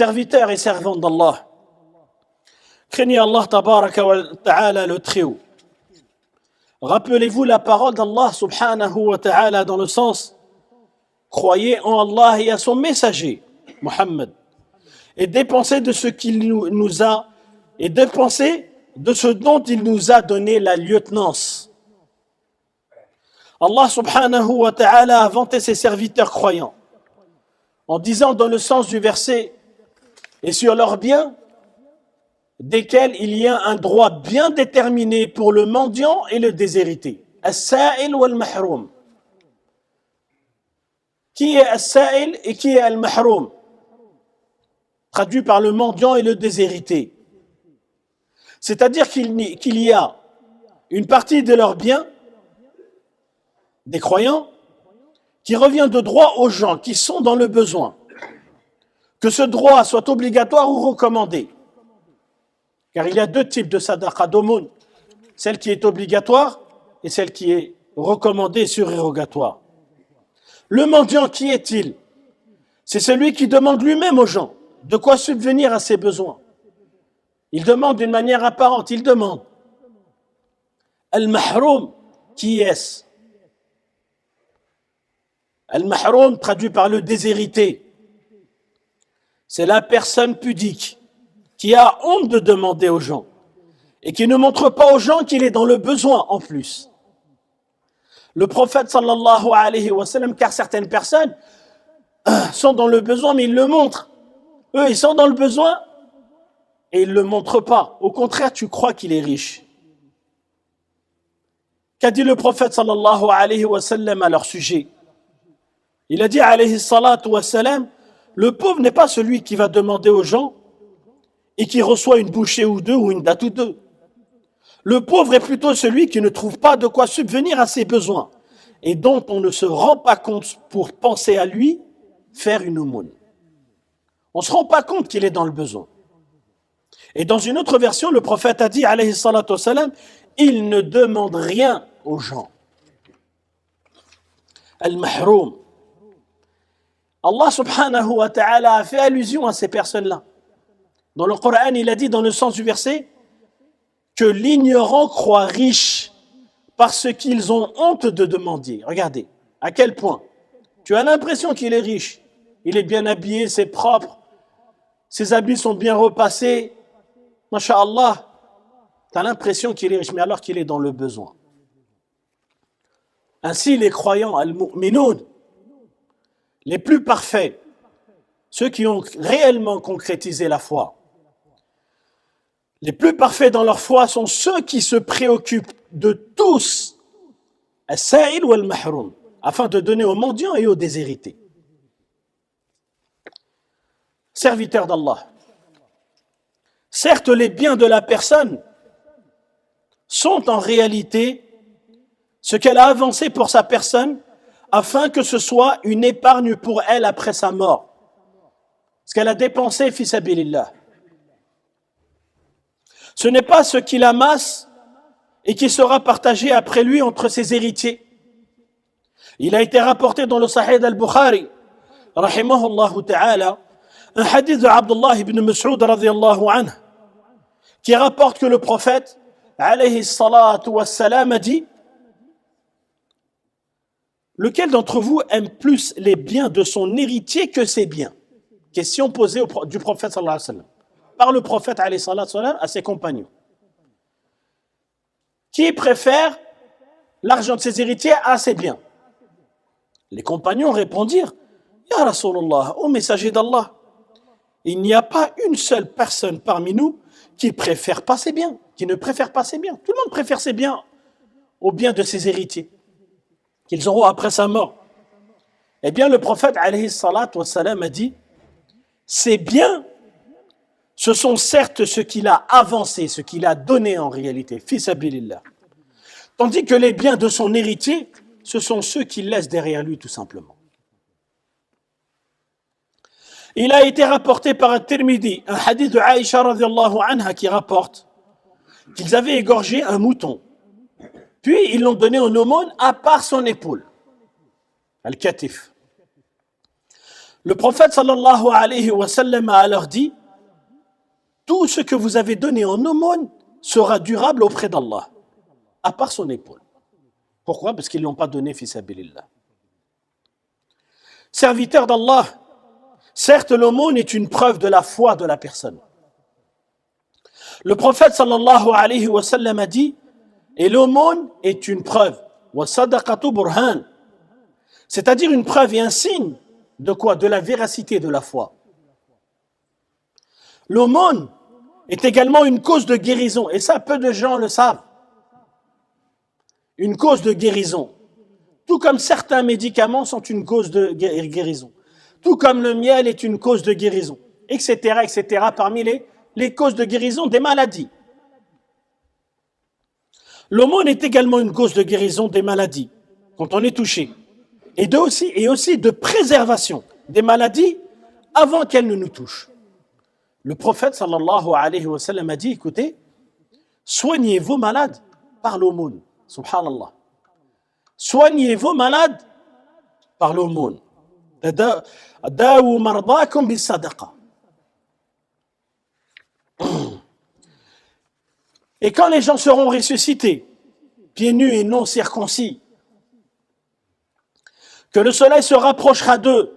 Serviteurs et servantes d'Allah, craignez Allah tabaraka wa ta'ala le Très-Haut. Rappelez-vous la parole d'Allah subhanahu wa ta'ala dans le sens: croyez en Allah et à son messager, Muhammad, et dépensez de ce qu'il nous a, et dépensez de ce dont il nous a donné la lieutenance. Allah subhanahu wa ta'ala a vanté ses serviteurs croyants en disant dans le sens du verset: et sur leurs biens, desquels il y a un droit bien déterminé pour le mendiant et le déshérité. As-sa'il wal mahroum. Qui est as-sa'il et qui est al-mahroum? Traduit par le mendiant et le déshérité. C'est-à-dire qu'il y a une partie de leurs biens, des croyants, qui revient de droit aux gens qui sont dans le besoin. Que ce droit soit obligatoire ou recommandé. Car il y a deux types de sadaqa, d'aumône. Celle qui est obligatoire et celle qui est recommandée, surérogatoire. Le mendiant, qui est-il? C'est celui qui demande lui-même aux gens de quoi subvenir à ses besoins. Il demande d'une manière apparente, il demande. Al-mahroum, qui est-ce? Al-mahroum, traduit par le déshérité. C'est la personne pudique qui a honte de demander aux gens et qui ne montre pas aux gens qu'il est dans le besoin en plus. Le prophète sallallahu alayhi wa sallam, car certaines personnes sont dans le besoin mais ils le montrent. Eux, ils sont dans le besoin et ils ne le montrent pas. Au contraire, tu crois qu'il est riche. Qu'a dit le prophète sallallahu alayhi wa sallam à leur sujet? Il a dit alayhi salatu wa salam: le pauvre n'est pas celui qui va demander aux gens et qui reçoit une bouchée ou deux ou une date ou deux. Le pauvre est plutôt celui qui ne trouve pas de quoi subvenir à ses besoins et dont on ne se rend pas compte pour penser à lui faire une aumône. On ne se rend pas compte qu'il est dans le besoin. Et dans une autre version, le prophète a dit, alayhi salatu wassalam, il ne demande rien aux gens. Al-mahroum. Allah subhanahu wa ta'ala a fait allusion à ces personnes-là. Dans le Coran, il a dit dans le sens du verset que l'ignorant croit riche parce qu'ils ont honte de demander. Regardez, à quel point. Tu as l'impression qu'il est riche. Il est bien habillé, c'est propre. Ses habits sont bien repassés. Masha'Allah. Tu as l'impression qu'il est riche, mais alors qu'il est dans le besoin. Ainsi, les croyants, al-mu'minoun, les plus parfaits, ceux qui ont réellement concrétisé la foi, les plus parfaits dans leur foi sont ceux qui se préoccupent de tous, as-sa'il ou al-mahroum, afin de donner aux mendiants et aux déshérités. Serviteurs d'Allah. Certes, les biens de la personne sont en réalité ce qu'elle a avancé pour sa personne afin que ce soit une épargne pour elle après sa mort. Ce qu'elle a dépensé, fi sabilillah. Ce n'est pas ce qu'il amasse et qui sera partagé après lui entre ses héritiers. Il a été rapporté dans le Sahih al-Bukhari, rahimahullah ta'ala, un hadith de Abdullah ibn Mas'ud radiyallahu anhu, qui rapporte que le prophète, alayhi salatu wassalam, a dit: lequel d'entre vous aime plus les biens de son héritier que ses biens? Question posée du prophète sallallahu alayhi wa sallam, par le prophète alayhi salatu wassalam à ses compagnons. Qui préfère l'argent de ses héritiers à ses biens? Les compagnons répondirent: Ya Rasulallah, ô messager d'Allah, il n'y a pas une seule personne parmi nous qui préfère pas ses biens, qui ne préfère pas ses biens. Tout le monde préfère ses biens aux biens de ses héritiers qu'ils auront après sa mort. Eh bien, le prophète alayhi salatu wassalam a dit: ces biens, ce sont certes ce qu'il a avancé, ce qu'il a donné en réalité, fi sabilillah. Tandis que les biens de son héritier, ce sont ceux qu'il laisse derrière lui tout simplement. Il a été rapporté par At-Tirmidhi, un hadith de Aïcha radhiyallahu anha qui rapporte qu'ils avaient égorgé un mouton. Puis ils l'ont donné en aumône à part son épaule, al-katif. Le prophète sallallahu alayhi wa sallam a alors dit, tout ce que vous avez donné en aumône sera durable auprès d'Allah, à part son épaule. Pourquoi? Parce qu'ils ne l'ont pas donné fi sabilillah. Serviteur d'Allah, certes l'aumône est une preuve de la foi de la personne. Le prophète sallallahu alayhi wa sallam a dit, et l'aumône est une preuve, wa sadaqatu burhan, c'est-à-dire une preuve et un signe de quoi? De la véracité de la foi. L'aumône est également une cause de guérison, et ça peu de gens le savent. Une cause de guérison. Tout comme certains médicaments sont une cause de guérison. Tout comme le miel est une cause de guérison, etc., etc., parmi les causes de guérison des maladies. L'aumône est également une cause de guérison des maladies, quand on est touché. Et aussi de préservation des maladies avant qu'elles ne nous touchent. Le prophète sallallahu alayhi wa sallam a dit, écoutez, soignez vos malades par l'aumône. Subhanallah. Soignez vos malades par l'aumône. Daou mardakum bis sadaqa. Et quand les gens seront ressuscités, pieds nus et non circoncis, que le soleil se rapprochera d'eux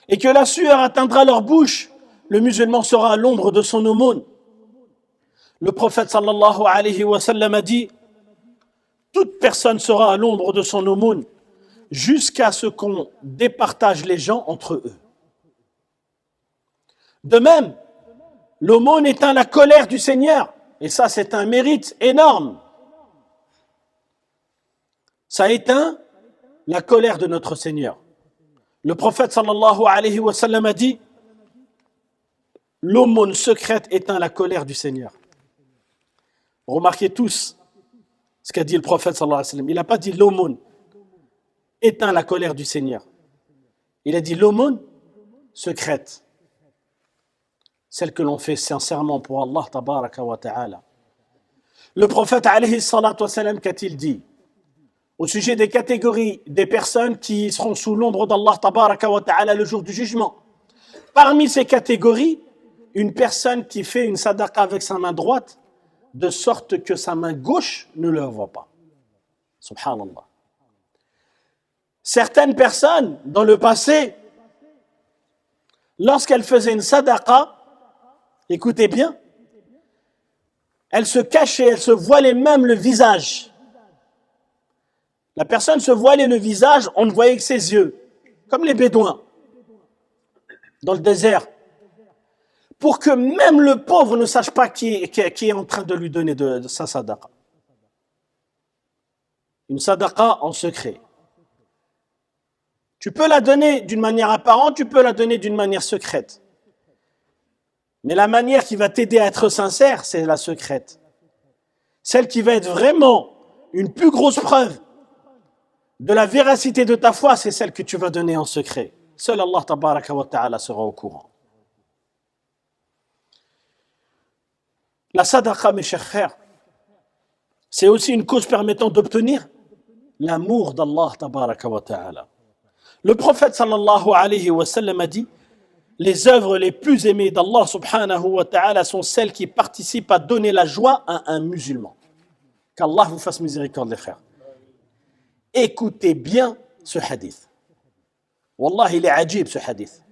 et que la sueur atteindra leur bouche, le musulman sera à l'ombre de son aumône. Le prophète sallallahu alayhi wa sallam a dit, toute personne sera à l'ombre de son aumône jusqu'à ce qu'on départage les gens entre eux. De même, l'aumône éteint la colère du Seigneur, et ça c'est un mérite énorme. Ça éteint la colère de notre Seigneur. Le prophète sallallahu alayhi wa sallam a dit, l'aumône secrète éteint la colère du Seigneur. Remarquez tous ce qu'a dit le prophète sallallahu alayhi wa sallam. Il n'a pas dit l'aumône éteint la colère du Seigneur. Il a dit l'aumône secrète. Celle que l'on fait sincèrement pour Allah tabaraka wa ta'ala. Le prophète alayhi salatu wa sallam, qu'a-t-il dit au sujet des catégories des personnes qui seront sous l'ombre d'Allah tabaraka wa ta'ala le jour du jugement? Parmi ces catégories, une personne qui fait une sadaqa avec sa main droite de sorte que sa main gauche ne le voit pas. Subhanallah. Certaines personnes, dans le passé, lorsqu'elles faisaient une sadaqa, écoutez bien, elles se cachaient, elles se voilaient même le visage. La personne se voilait le visage, on ne voyait que ses yeux, comme les bédouins, dans le désert, pour que même le pauvre ne sache pas qui est en train de lui donner de sa sadaqa. Une sadaqa en secret. Tu peux la donner d'une manière apparente, tu peux la donner d'une manière secrète. Mais la manière qui va t'aider à être sincère, c'est la secrète. Celle qui va être vraiment une plus grosse preuve de la véracité de ta foi, c'est celle que tu vas donner en secret. Seul Allah tabaraka wa ta'ala sera au courant. La sadaqa, mes chers frères, c'est aussi une cause permettant d'obtenir l'amour d'Allah tabaraka wa ta'ala. Le prophète sallallahu alayhi wa sallam a dit, les œuvres les plus aimées d'Allah subhanahu wa ta'ala sont celles qui participent à donner la joie à un musulman. Qu'Allah vous fasse miséricorde, les frères. Écoutez bien ce hadith. Wallah, il est ajib ce hadith.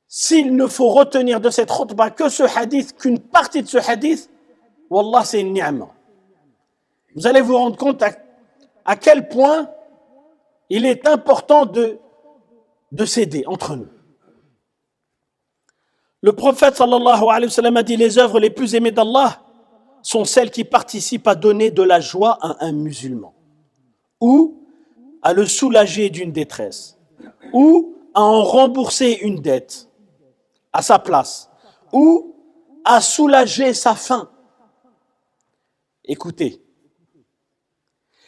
S'il ne faut retenir de cette khutbah que ce hadith, qu'une partie de ce hadith, wallah, c'est une ni'ma. Vous allez vous rendre compte à quel point il est important de s'aider entre nous. Le prophète sallallahu alayhi wa sallam a dit, les œuvres les plus aimées d'Allah sont celles qui participent à donner de la joie à un musulman, ou à le soulager d'une détresse, ou à en rembourser une dette à sa place, ou à soulager sa faim. Écoutez.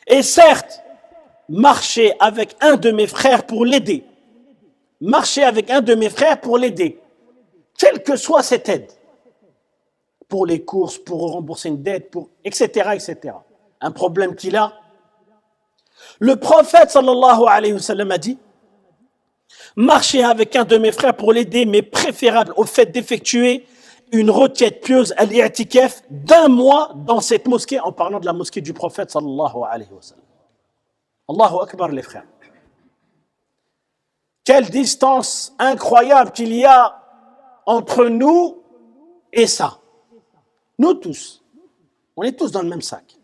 Et certes, marcher avec un de mes frères pour l'aider. Marcher avec un de mes frères pour l'aider. Quelle que soit cette aide. Pour les courses, pour rembourser une dette, etc., etc. Un problème qu'il a. Le prophète sallallahu alayhi wa sallam a dit, Marcher avec un de mes frères pour l'aider m'est préférable au fait d'effectuer une requête pieuse à l'i'tikaf d'un mois dans cette mosquée, en parlant de la mosquée du prophète sallallahu alayhi wa sallam. Allahu Akbar, les frères. Quelle distance incroyable qu'il y a entre nous et ça. Nous tous, on est tous dans le même sac.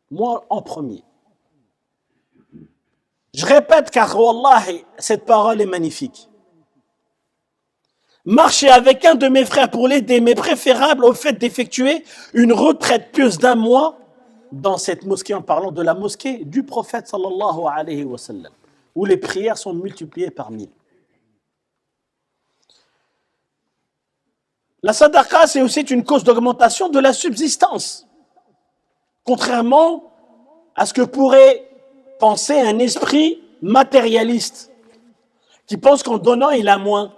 Moi en premier. Je répète car wallahi, cette parole est magnifique. Marcher avec un de mes frères pour l'aider m'est préférable au fait d'effectuer une retraite pieuse d'un mois dans cette mosquée, en parlant de la mosquée du prophète sallallahu alayhi wa sallam, où les prières sont multipliées par 1000. La sadaqa, c'est aussi une cause d'augmentation de la subsistance. Contrairement à ce que pourrait penser un esprit matérialiste qui pense qu'en donnant, il a moins.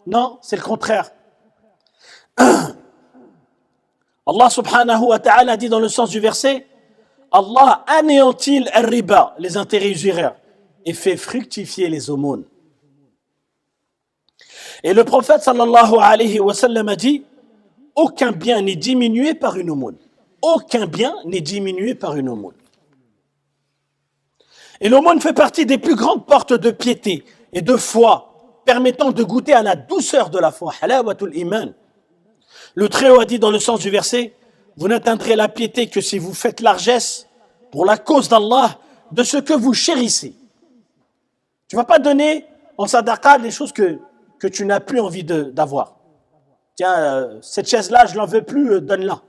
Non, c'est le contraire. Allah subhanahu wa ta'ala dit dans le sens du verset, Allah anéantit le riba, les intérêts usuraires, et fait fructifier les aumônes. Et le prophète sallallahu alayhi wa sallam a dit, aucun bien n'est diminué par une aumône. Aucun bien n'est diminué par une aumône. Et l'aumône fait partie des plus grandes portes de piété et de foi, permettant de goûter à la douceur de la foi. Halawatul iman. Le Très-Haut a dit dans le sens du verset, vous n'atteindrez la piété que si vous faites largesse pour la cause d'Allah de ce que vous chérissez. Tu ne vas pas donner en sadaqa les choses que tu n'as plus envie d'avoir. Tiens, cette chaise-là, je ne l'en veux plus, donne-la.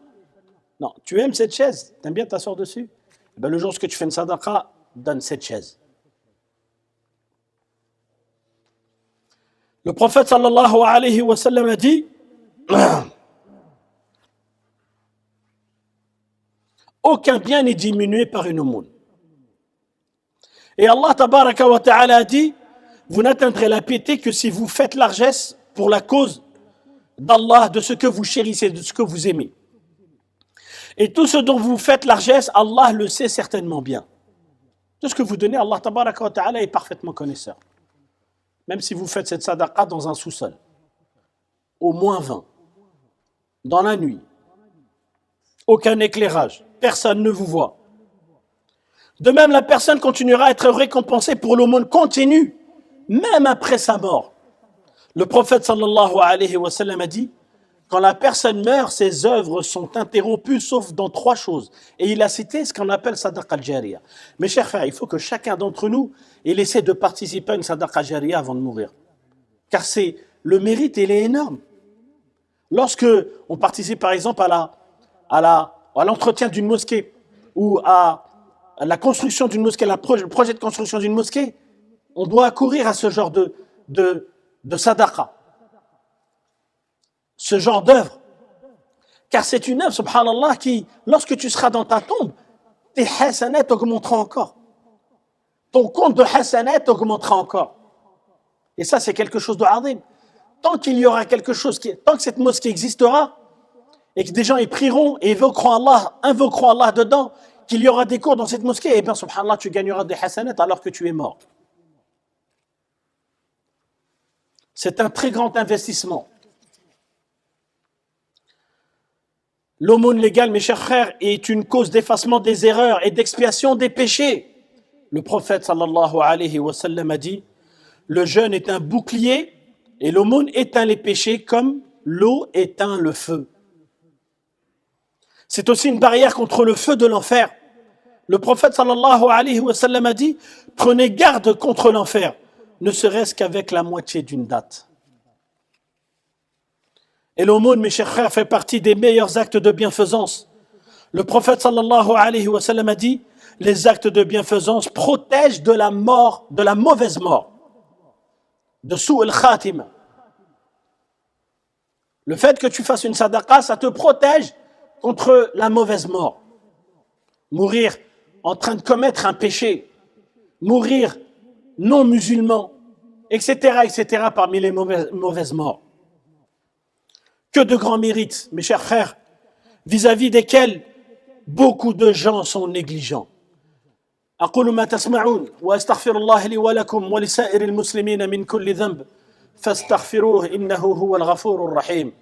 Non, tu aimes cette chaise, tu aimes bien t'asseoir dessus. Eh bien, le jour où tu fais une sadaqa, donne cette chaise. Le prophète sallallahu alayhi wa sallam a dit aucun bien n'est diminué par une aumône. Et Allah tabaraka wa ta'ala a dit vous n'atteindrez la piété que si vous faites largesse pour la cause d'Allah, de ce que vous chérissez, de ce que vous aimez. Et tout ce dont vous faites largesse, Allah le sait certainement bien. Tout ce que vous donnez, Allah tabaraka wa ta'ala est parfaitement connaisseur. Même si vous faites cette sadaqa dans un sous-sol, au moins 20, dans la nuit, aucun éclairage, personne ne vous voit. De même, la personne continuera à être récompensée pour l'aumône continue, même après sa mort. Le prophète sallallahu alayhi wa sallam a dit, quand la personne meurt, ses œuvres sont interrompues sauf dans 3 choses. Et il a cité ce qu'on appelle sadaqa al-jariya. Mes chers frères, il faut que chacun d'entre nous ait essaie de participer à une sadaqa al-jariya avant de mourir. Car le mérite, il est énorme. Lorsque on participe par exemple à l'entretien d'une mosquée ou à la construction d'une mosquée, le projet de construction d'une mosquée, on doit accourir à ce genre de sadaqa. Ce genre d'œuvre. Car c'est une œuvre, subhanallah, qui, lorsque tu seras dans ta tombe, tes hasanats augmenteront encore. Ton compte de hasanat augmentera encore. Et ça, c'est quelque chose de azim. Tant qu'il y aura quelque chose, tant que cette mosquée existera, et que des gens y prieront et invoqueront Allah dedans, qu'il y aura des cours dans cette mosquée, et bien, subhanallah, tu gagneras des hasanats alors que tu es mort. C'est un très grand investissement. L'aumône légale, mes chers frères, est une cause d'effacement des erreurs et d'expiation des péchés. Le prophète sallallahu alayhi wa sallam a dit, le jeûne est un bouclier et l'aumône éteint les péchés comme l'eau éteint le feu. C'est aussi une barrière contre le feu de l'enfer. Le prophète sallallahu alayhi wa sallam a dit, prenez garde contre l'enfer, ne serait-ce qu'avec la moitié d'une date. Et l'aumône, mes chers frères, fait partie des meilleurs actes de bienfaisance. Le prophète sallallahu alayhi wa sallam a dit, les actes de bienfaisance protègent de la mort, de la mauvaise mort, de sou' al-khatima. Le fait que tu fasses une sadaqa, ça te protège contre la mauvaise mort. Mourir en train de commettre un péché, mourir non musulman, etc., parmi les mauvaises morts. Que de grands mérites, mes chers frères, vis-à-vis desquels beaucoup de gens sont négligents. أقول ما تسمعون وأستغفر الله لي ولكم ولسائر المسلمين من كل ذنب فاستغفروه إنه هو الغفور الرحيم.